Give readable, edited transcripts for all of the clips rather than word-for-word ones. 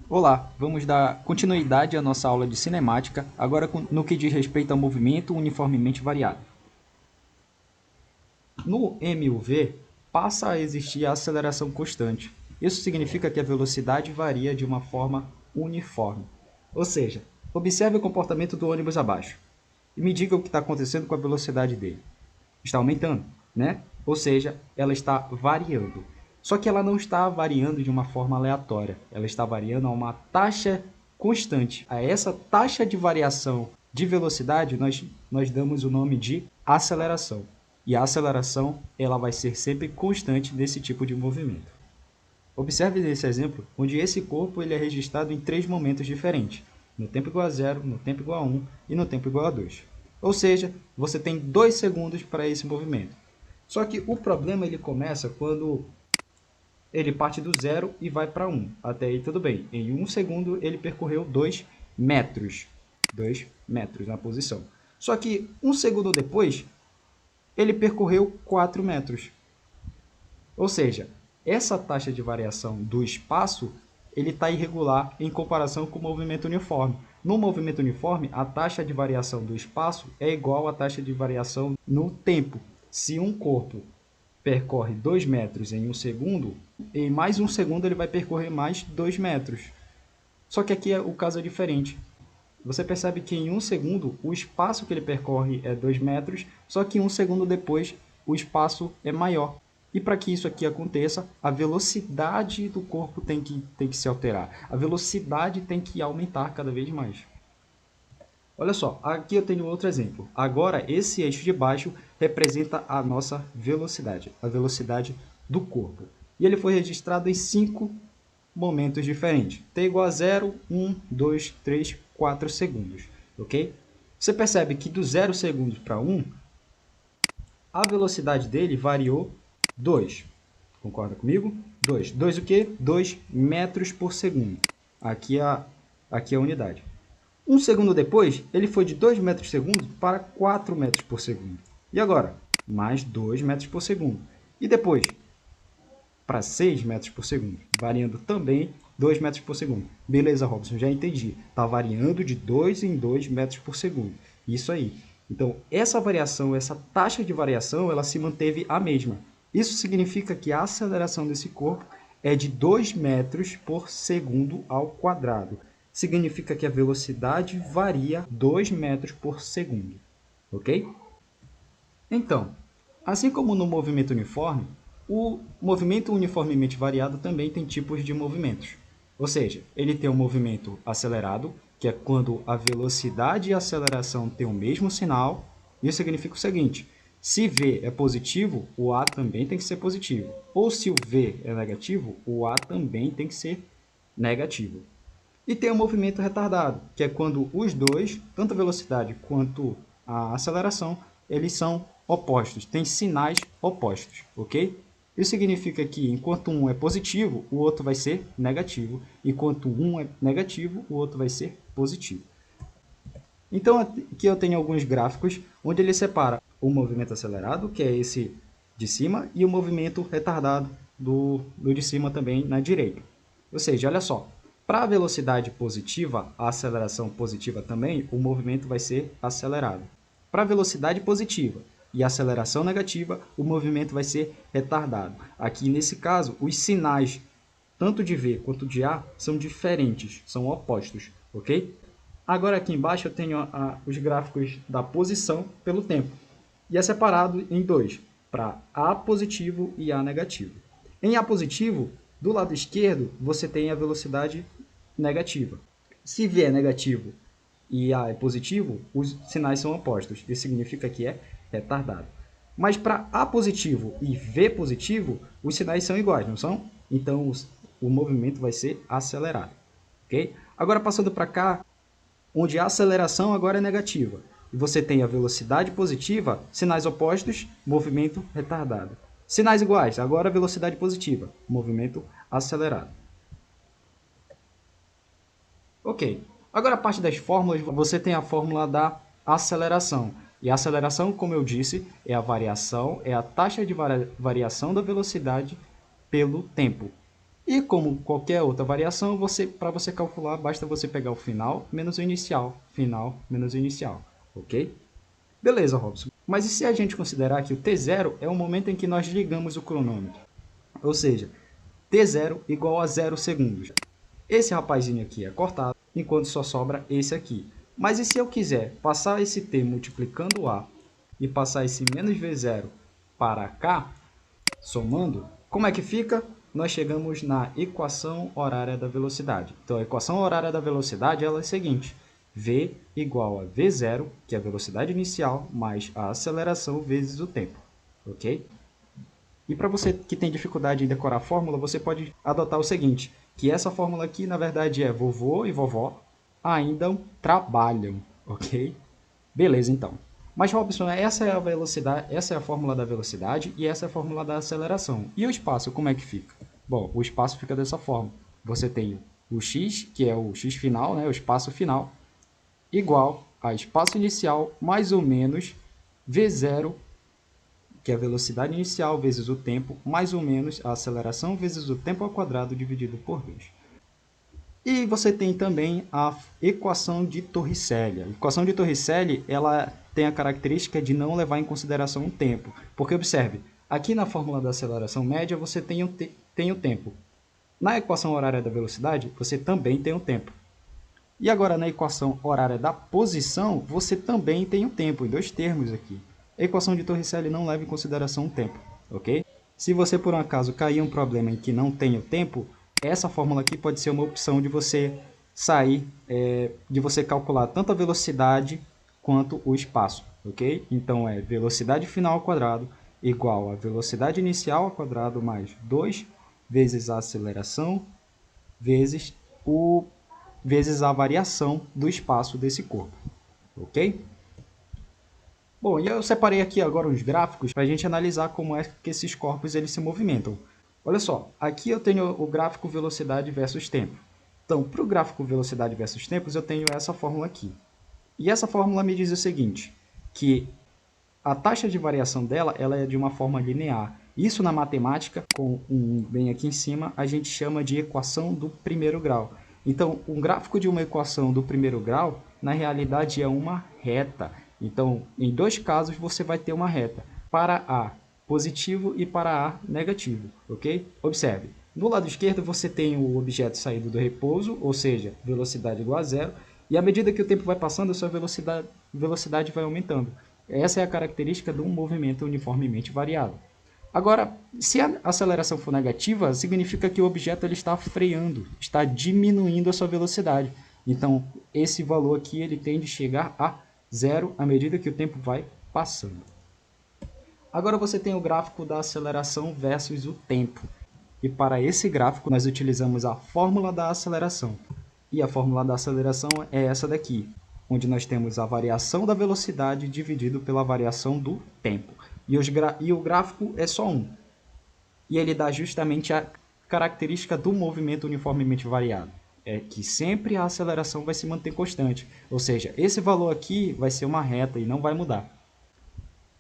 Olá, vamos dar continuidade à nossa aula de cinemática, agora no que diz respeito ao movimento uniformemente variado. No MUV, passa a existir a aceleração constante. Isso significa que a velocidade varia de uma forma uniforme. Ou seja, observe o comportamento do ônibus abaixo e me diga o que está acontecendo com a velocidade dele. Está aumentando, né? Ou seja, ela está variando. Só que ela não está variando de uma forma aleatória, ela está variando a uma taxa constante. A essa taxa de variação de velocidade nós damos o nome de aceleração. E a aceleração ela vai ser sempre constante nesse tipo de movimento. Observe nesse exemplo, onde esse corpo ele é registrado em três momentos diferentes, no tempo igual a 0, no tempo igual a 1 e no tempo igual a 2. Ou seja, você tem 2 segundos para esse movimento. Só que o problema ele começa quando ele parte do 0 e vai para 1. Até aí tudo bem. Em 1 segundo ele percorreu 2 metros. 2 metros na posição. Só que 1 segundo depois, ele percorreu 4 metros. Ou seja, essa taxa de variação do espaço ele está irregular em comparação com o movimento uniforme. No movimento uniforme, a taxa de variação do espaço é igual à taxa de variação no tempo. Se um corpo percorre 2 metros em 1 segundo, em mais 1 segundo ele vai percorrer mais 2 metros. Só que aqui o caso é diferente. Você percebe que em 1 segundo o espaço que ele percorre é 2 metros, só que 1 segundo depois o espaço é maior. E para que isso aqui aconteça, a velocidade do corpo tem que se alterar. A velocidade tem que aumentar cada vez mais. Olha só, aqui eu tenho outro exemplo. Agora, esse eixo de baixo representa a nossa velocidade, a velocidade do corpo. E ele foi registrado em 5 momentos diferentes. T igual a 0, 1, 2, 3, 4 segundos. Ok? Você percebe que do 0 segundos para 1, a velocidade dele variou 2. Concorda comigo? 2. 2 o quê? 2 metros por segundo. Aqui é a unidade. 1 segundo depois, ele foi de 2 metros por segundo para 4 metros por segundo. E agora? Mais 2 metros por segundo. E depois? Para 6 metros por segundo, variando também 2 metros por segundo. Beleza, Robson, já entendi. Está variando de 2 em 2 metros por segundo. Isso aí. Então, essa variação, essa taxa de variação, ela se manteve a mesma. Isso significa que a aceleração desse corpo é de 2 metros por segundo ao quadrado. Significa que a velocidade varia 2 metros por segundo. Ok? Então, assim como no movimento uniforme, o movimento uniformemente variado também tem tipos de movimentos. Ou seja, ele tem um movimento acelerado, que é quando a velocidade e a aceleração têm o mesmo sinal. Isso significa o seguinte: se V é positivo, o A também tem que ser positivo. Ou se o V é negativo, o A também tem que ser negativo. E tem o movimento retardado, que é quando os dois, tanto a velocidade quanto a aceleração, eles são opostos, têm sinais opostos, ok? Isso significa que enquanto um é positivo, o outro vai ser negativo. Enquanto um é negativo, o outro vai ser positivo. Então aqui eu tenho alguns gráficos onde ele separa o movimento acelerado, que é esse de cima, e o movimento retardado do de cima também na direita. Ou seja, olha só, para a velocidade positiva, a aceleração positiva também, o movimento vai ser acelerado. Para a velocidade positiva e aceleração negativa, o movimento vai ser retardado. Aqui, nesse caso, os sinais, tanto de V quanto de A, são diferentes, são opostos, ok? Agora, aqui embaixo, eu tenho os gráficos da posição pelo tempo. E é separado em dois, para A positivo e A negativo. Em A positivo, do lado esquerdo, você tem a velocidade negativa. Se V é negativo e A é positivo, os sinais são opostos. Isso significa que é retardado. Mas para A positivo e V positivo, os sinais são iguais, não são? Então, o movimento vai ser acelerado. Okay? Agora, passando para cá, onde a aceleração agora é negativa. E você tem a velocidade positiva, sinais opostos, movimento retardado. Sinais iguais, agora a velocidade positiva, movimento acelerado. Ok, agora a parte das fórmulas, você tem a fórmula da aceleração. E a aceleração, como eu disse, é a taxa de variação da velocidade pelo tempo. E como qualquer outra variação, para você calcular, basta você pegar o final menos o inicial, ok? Beleza, Robson. Mas e se a gente considerar que o T0 é o momento em que nós ligamos o cronômetro? Ou seja, T0 igual a 0 segundos. Esse rapazinho aqui é cortado, enquanto só sobra esse aqui. Mas e se eu quiser passar esse T multiplicando A e passar esse menos V0 para cá, somando, como é que fica? Nós chegamos na equação horária da velocidade. Então, a equação horária da velocidade ela é a seguinte: V igual a V0, que é a velocidade inicial, mais a aceleração vezes o tempo. Ok? E para você que tem dificuldade em decorar a fórmula, você pode adotar o seguinte, que essa fórmula aqui, na verdade, é vovô e vovó ainda trabalham, ok? Beleza, então. Mas, Robson, essa é a velocidade, essa é a fórmula da velocidade e essa é a fórmula da aceleração. E o espaço, como é que fica? Bom, o espaço fica dessa forma. Você tem o x, que é o x final, né, o espaço final, igual a espaço inicial mais ou menos v0, que é a velocidade inicial vezes o tempo, mais ou menos a aceleração vezes o tempo ao quadrado dividido por 2. E você tem também a equação de Torricelli. A equação de Torricelli ela tem a característica de não levar em consideração o tempo. Porque observe, aqui na fórmula da aceleração média você tem o tempo. Na equação horária da velocidade você também tem o tempo. E agora na equação horária da posição você também tem o tempo, em dois termos aqui. A equação de Torricelli não leva em consideração o tempo, ok? Se você por um acaso cair em um problema em que não tem o tempo, essa fórmula aqui pode ser uma opção de você sair, de você calcular tanto a velocidade quanto o espaço, ok? Então é velocidade final ao quadrado igual a velocidade inicial ao quadrado mais 2 vezes a aceleração vezes a variação do espaço desse corpo, ok? Bom, e eu separei aqui agora os gráficos para a gente analisar como é que esses corpos eles se movimentam. Olha só, aqui eu tenho o gráfico velocidade versus tempo. Então, para o gráfico velocidade versus tempos, eu tenho essa fórmula aqui. E essa fórmula me diz o seguinte, que a taxa de variação dela ela é de uma forma linear. Isso na matemática, com bem aqui em cima, a gente chama de equação do primeiro grau. Então, um gráfico de uma equação do primeiro grau, na realidade, é uma reta. Então, em dois casos, você vai ter uma reta. Para A positivo e para A negativo, ok? Observe, no lado esquerdo você tem o objeto saindo do repouso, ou seja, velocidade igual a zero, e à medida que o tempo vai passando, a sua velocidade vai aumentando. Essa é a característica de um movimento uniformemente variado. Agora, se a aceleração for negativa, significa que o objeto ele está freando, está diminuindo a sua velocidade. Então, esse valor aqui ele tende a chegar a zero à medida que o tempo vai passando. Agora você tem o gráfico da aceleração versus o tempo. E para esse gráfico nós utilizamos a fórmula da aceleração. E a fórmula da aceleração é essa daqui, onde nós temos a variação da velocidade dividido pela variação do tempo. E o gráfico é só um. E ele dá justamente a característica do movimento uniformemente variado. É que sempre a aceleração vai se manter constante. Ou seja, esse valor aqui vai ser uma reta e não vai mudar.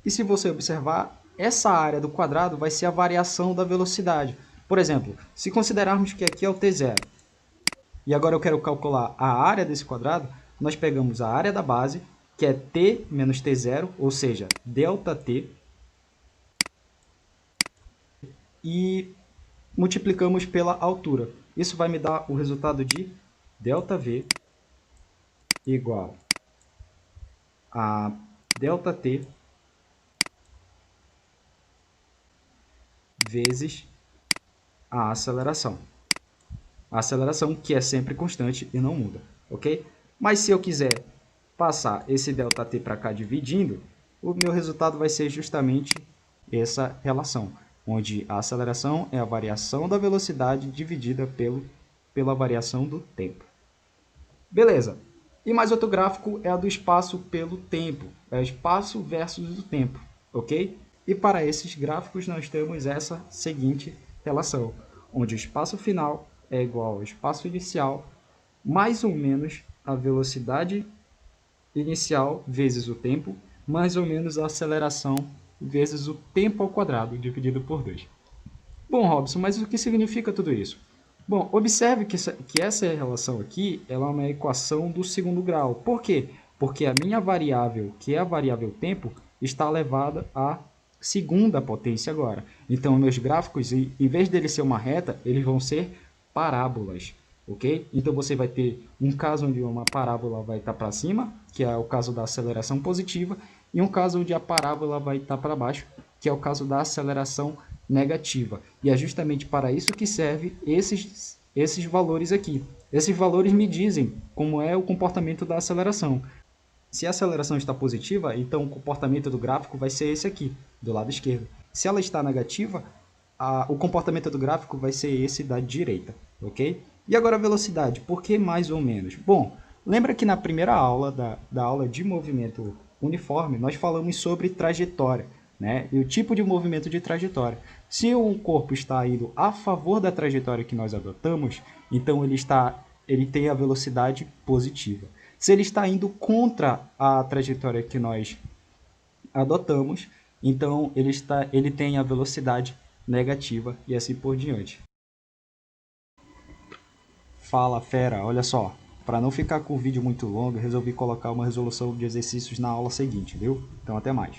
E se você observar, essa área do quadrado vai ser a variação da velocidade. Por exemplo, se considerarmos que aqui é o T0, e agora eu quero calcular a área desse quadrado, nós pegamos a área da base, que é T menos T0, ou seja, ΔT, e multiplicamos pela altura. Isso vai me dar o resultado de ΔV igual a ΔT vezes a aceleração. A aceleração que é sempre constante e não muda, ok? Mas se eu quiser passar esse ΔT para cá dividindo, o meu resultado vai ser justamente essa relação, onde a aceleração é a variação da velocidade dividida pela variação do tempo. Beleza. E mais outro gráfico é a do espaço pelo tempo. É o espaço versus o tempo, ok? E para esses gráficos nós temos essa seguinte relação, onde o espaço final é igual ao espaço inicial, mais ou menos a velocidade inicial vezes o tempo, mais ou menos a aceleração vezes o tempo ao quadrado, dividido por 2. Bom, Robson, mas o que significa tudo isso? Bom, observe que essa relação aqui ela é uma equação do segundo grau. Por quê? Porque a minha variável, que é a variável tempo, está elevada à segunda potência agora. Então, meus gráficos, em vez deles ser uma reta, eles vão ser parábolas, ok? Então, você vai ter um caso onde uma parábola vai estar para cima, que é o caso da aceleração positiva, e um caso onde a parábola vai estar para baixo, que é o caso da aceleração negativa. E é justamente para isso que serve esses valores aqui. Esses valores me dizem como é o comportamento da aceleração. Se a aceleração está positiva, então o comportamento do gráfico vai ser esse aqui, do lado esquerdo. Se ela está negativa, o comportamento do gráfico vai ser esse da direita, ok? E agora a velocidade, por que mais ou menos? Bom, lembra que na primeira aula da aula de movimento uniforme, nós falamos sobre trajetória, né? E o tipo de movimento de trajetória. Se o corpo está indo a favor da trajetória que nós adotamos, então ele tem a velocidade positiva. Se ele está indo contra a trajetória que nós adotamos, então ele tem a velocidade negativa e assim por diante. Fala, fera, olha só. Para não ficar com o vídeo muito longo, eu resolvi colocar uma resolução de exercícios na aula seguinte, viu? Então até mais.